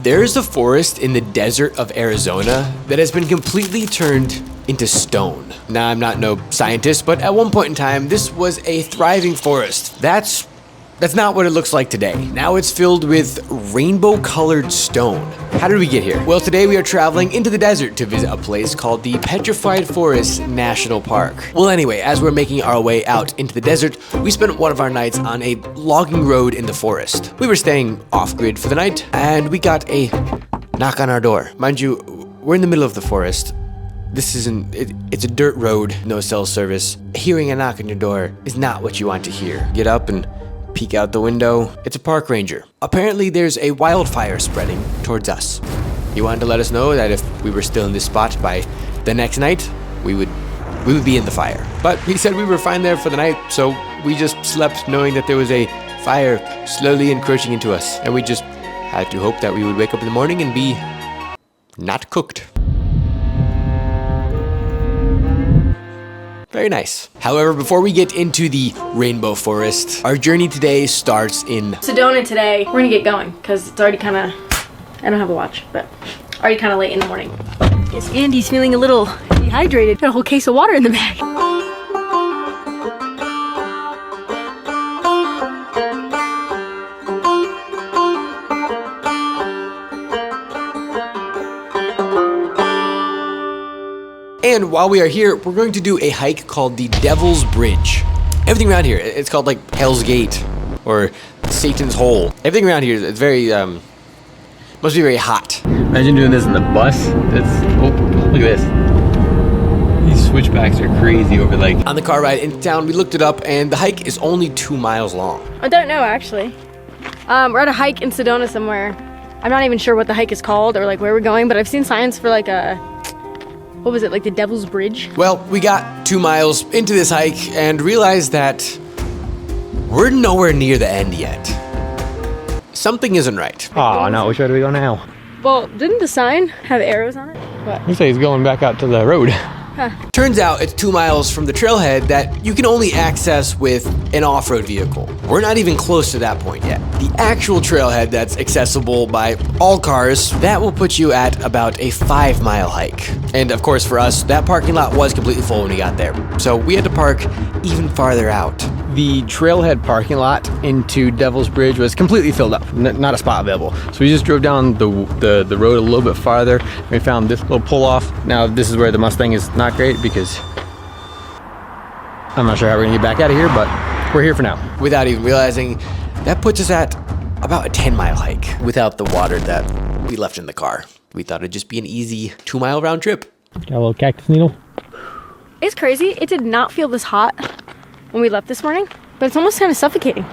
There's a forest in the desert of Arizona that has been completely turned into stone. Now, I'm not no scientist, but at one point in time, this was a thriving forest. That's not what it looks like today. Now it's filled with rainbow-colored stone. How did we get here? Well, today we are traveling into the desert to visit a place called the Petrified Forest National Park. Well, anyway, as we're making our way out into the desert, we spent one of our nights on a logging road in the forest. We were staying off-grid for the night, and we got a knock on our door. Mind you, we're in the middle of the forest. This isn't, it's a dirt road, no cell service. Hearing a knock on your door is not what you want to hear. Get up and peek out the window. It's a park ranger. Apparently there's a wildfire spreading towards us. He wanted to let us know that if we were still in this spot by the next night, we would be in the fire. But he said we were fine there for the night, so we just slept knowing that there was a fire slowly encroaching into us. And we just had to hope that we would wake up in the morning and be not cooked. Very nice. However, before we get into the rainbow forest, our journey today starts in Sedona today. We're gonna get going because it's already kind of, I don't have a watch, but already kind of late in the morning. Yes, Andy's feeling a little dehydrated. Got a whole case of water in the bag. And while we are here, we're going to do a hike called the Devil's Bridge. Everything around here, it's called like Hell's Gate or Satan's Hole. Everything around here, it's very, must be very hot. Imagine doing this in the bus. Oh, look at this. These switchbacks are crazy over like. On the car ride into town, we looked it up and the hike is only 2 miles long. I don't know actually. We're at a hike in Sedona somewhere. I'm not even sure what the hike is called or like where we're going, but I've seen signs for like what was it, like the Devil's Bridge? Well, we got 2 miles into this hike and realized that we're nowhere near the end yet. Something isn't right. Oh no, which way do we go now? Well, didn't the sign have arrows on it? What? Looks like he's going back out to the road. Turns out it's 2 miles from the trailhead that you can only access with an off-road vehicle. We're not even close to that point yet. The actual trailhead that's accessible by all cars, that will put you at about a 5-mile hike. And of course for us, that parking lot was completely full when we got there. So we had to park even farther out. The trailhead parking lot into Devil's Bridge was completely filled up, not a spot available. So we just drove down the road a little bit farther. We found this little pull off. Now this is where the Mustang is not great because I'm not sure how we're gonna get back out of here, but we're here for now. Without even realizing, that puts us at about a 10-mile hike without the water that we left in the car. We thought it'd just be an easy 2-mile round trip. Got a little cactus needle. It's crazy. It did not feel this hot when we left this morning, but it's almost kind of suffocating.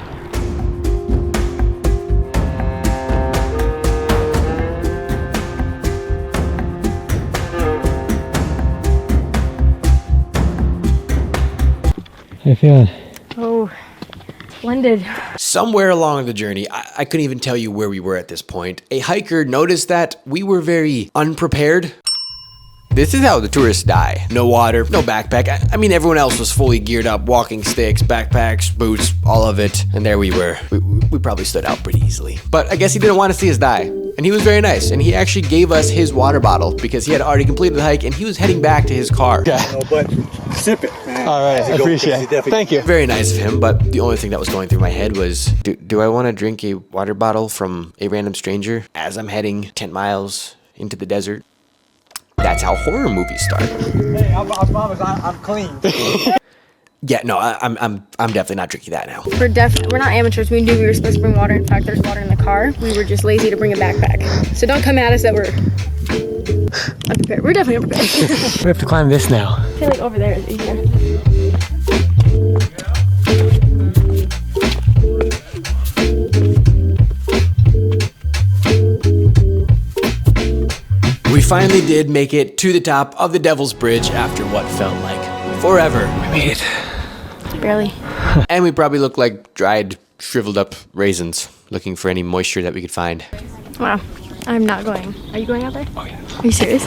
How you feeling? Oh, splendid. Somewhere along the journey, I couldn't even tell you where we were at this point, a hiker noticed that we were very unprepared. This is how the tourists die. No water, no backpack. I mean, everyone else was fully geared up, walking sticks, backpacks, boots, all of it. And there we were. We probably stood out pretty easily. But I guess he didn't want to see us die. And he was very nice. And he actually gave us his water bottle because he had already completed the hike and he was heading back to his car. Yeah. No, but sip it, man. All right, I appreciate it. Thank you. Very nice of him, but the only thing that was going through my head was, do I want to drink a water bottle from a random stranger as I'm heading 10 miles into the desert? That's how horror movies start. Hey, I promise I'm clean. Yeah, no, I'm definitely not drinking that now. We're not amateurs. We knew we were supposed to bring water. In fact, there's water in the car. We were just lazy to bring a backpack. So don't come at us that we're unprepared. We're definitely unprepared. We have to climb this now. I feel like over there is easier. We finally did make it to the top of the Devil's Bridge after what felt like forever. We made it. Barely. And we probably look like dried, shriveled up raisins, looking for any moisture that we could find. Wow. I'm not going. Are you going out there? Oh yeah. Are you serious?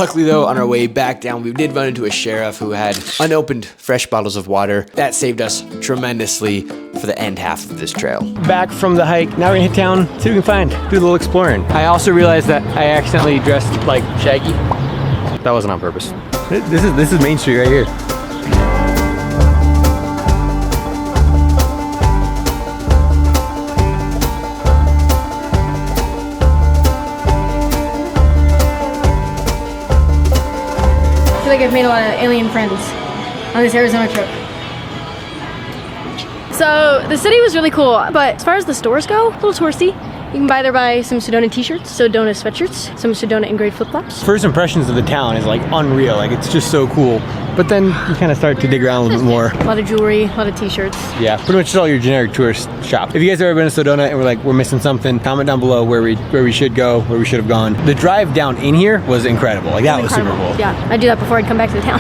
Luckily though, on our way back down, we did run into a sheriff who had unopened fresh bottles of water. That saved us tremendously for the end half of this trail. Back from the hike, now we're gonna hit town, see what we can find, do a little exploring. I also realized that I accidentally dressed like Shaggy. That wasn't on purpose. This is Main Street right here. I feel like I've made a lot of alien friends on this Arizona trip. So the city was really cool, but as far as the stores go, a little touristy. You can buy some Sedona t-shirts, Sedona sweatshirts, some Sedona engraved flip-flops. First impressions of the town is like unreal, like it's just so cool. But then you kind of start to dig around a little bit more. A lot of jewelry, a lot of t-shirts. Yeah, pretty much just all your generic tourist shop. If you guys have ever been to Sedona and we're missing something, comment down below where we should go, where we should have gone. The drive down in here was incredible. Like that was super cool. Yeah, I'd do that before I'd come back to the town.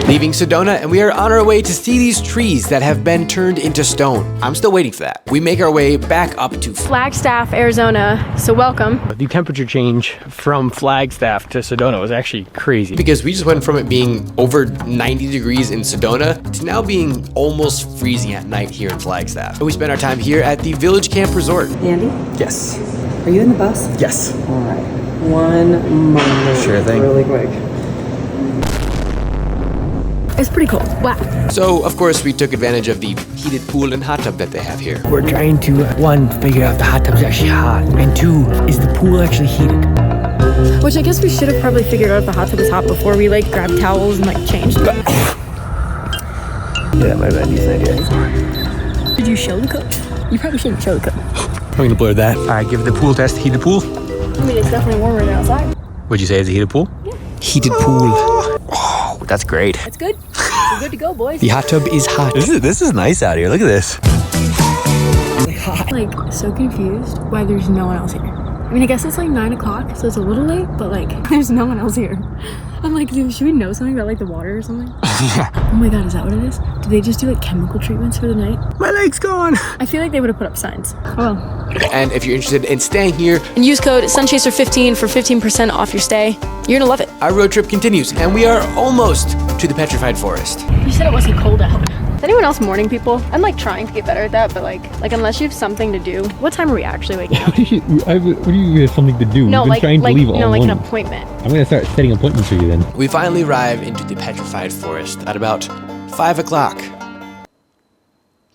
Leaving Sedona, and we are on our way to see these trees that have been turned into stone. I'm still waiting for that. We make our way back up to Flagstaff, Arizona. So welcome. The temperature change from Flagstaff to Sedona was actually crazy. because we just went from it being over 90 degrees in Sedona to now being almost freezing at night here in Flagstaff. And we spent our time here at the Village Camp Resort. Andy, Yes. are you in the bus? Yes. All right. 1 moment. Sure thing. Really quick. It's pretty cold. Wow. So, of course, we took advantage of the heated pool and hot tub that they have here. We're trying to, one, figure out if the hot tub's actually hot, and two, is the pool actually heated? Which I guess we should have probably figured out if the hot tub was hot before we like grabbed towels and like changed. Yeah, that might have been a decent idea. Did you show the cook? You probably shouldn't show the cook. I'm gonna blur that. All right, give it the pool test. Heated pool. I mean, it's definitely warmer than outside. What'd you say? Is it heated pool? Yeah. Heated pool. Oh, that's great. That's good. We're good to go, boys. The hot tub is hot. This is nice out here. Look at this. Like, so confused why there's no one else here. I mean, I guess it's like 9 o'clock, so it's a little late, but like, there's no one else here. I'm like, dude, should we know something about like the water or something? Oh my god, is that what it is? Do they just do like chemical treatments for the night? My leg's gone. I feel like they would have put up signs. Oh well. And if you're interested in staying here, And use code SunChaser15 for 15% off your stay. You're gonna love it. our road trip continues, and we are almost to the Petrified Forest. You said it wasn't cold out. Is anyone else morning people? I'm like trying to get better at that, but like unless you have something to do. What time are we actually waking up? What do you have something to do? No, We've been trying to leave all no, like an morning. appointment. I'm gonna start setting appointments for you then. We finally arrive into the Petrified Forest at about 5 o'clock.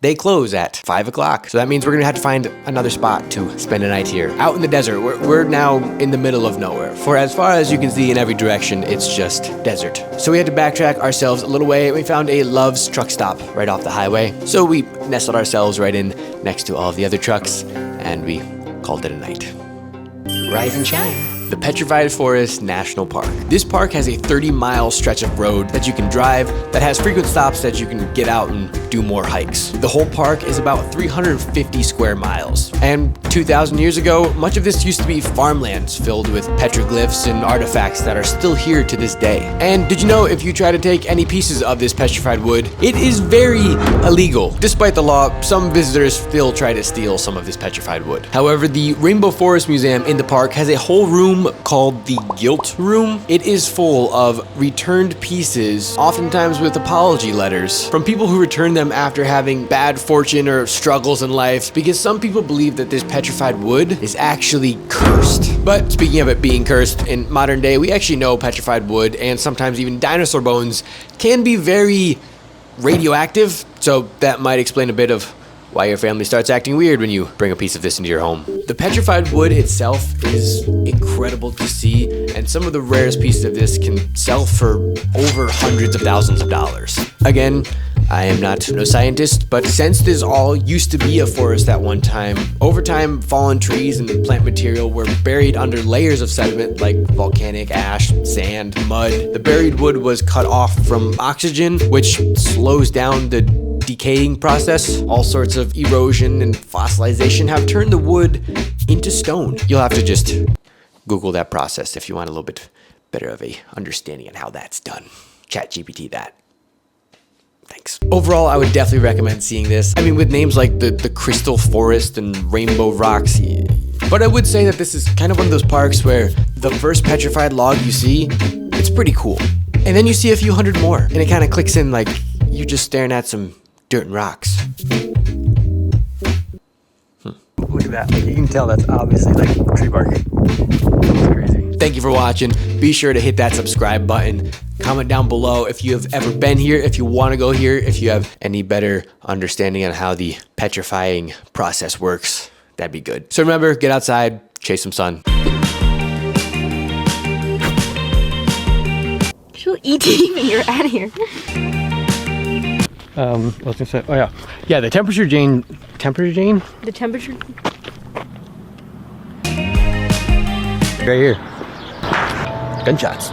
They close at 5 o'clock, so that means we're gonna have to find another spot to spend a night here. Out in the desert, we're now in the middle of nowhere. For as far as you can see in every direction, it's just desert. So we had to backtrack ourselves a little way, and we found a Love's truck stop right off the highway. So we nestled ourselves right in next to all of the other trucks, and we called it a night. Rise and shine. The Petrified Forest National Park. This park has a 30-mile stretch of road that you can drive that has frequent stops that you can get out and do more hikes. The whole park is about 350 square miles. And 2,000 years ago, much of this used to be farmlands filled with petroglyphs and artifacts that are still here to this day. And did you know if you try to take any pieces of this petrified wood, it is very illegal. Despite the law, some visitors still try to steal some of this petrified wood. However, the Rainbow Forest Museum in the park has a whole room called the Guilt Room. It is full of returned pieces, oftentimes with apology letters, from people who returned them after having bad fortune or struggles in life, because some people believe that this petrified wood is actually cursed. But speaking of it being cursed, in modern day, we actually know petrified wood and sometimes even dinosaur bones can be very radioactive, so that might explain a bit of why your family starts acting weird when you bring a piece of this into your home. The petrified wood itself is incredible to see, and some of the rarest pieces of this can sell for over hundreds of thousands of dollars. Again, I am not no scientist, but since this all used to be a forest at one time, over time fallen trees and plant material were buried under layers of sediment like volcanic ash, sand, mud. The buried wood was cut off from oxygen, which slows down the decaying process. All sorts of erosion and fossilization have turned the wood into stone. You'll have to just Google that process if you want a little bit better of a understanding on how that's done. ChatGPT that. Thanks. Overall, I would definitely recommend seeing this. I mean, with names like the Crystal Forest and Rainbow Rocks. But I would say that this is kind of one of those parks where the first petrified log you see It's pretty cool. And then you see a few hundred more, and it kind of clicks in like you're just staring at some dirt and rocks. Look at that. Like, you can tell that's obviously like tree bark. It's crazy. Thank you for watching. Be sure to hit that subscribe button. Comment down below if you have ever been here, if you want to go here, if you have any better understanding on how the petrifying process works. That'd be good. So remember, get outside, chase some sun. She'll ET when you're out of here. What was I gonna say? Oh yeah. Yeah, the temperature gauge. The temperature. Right here. Gunshots.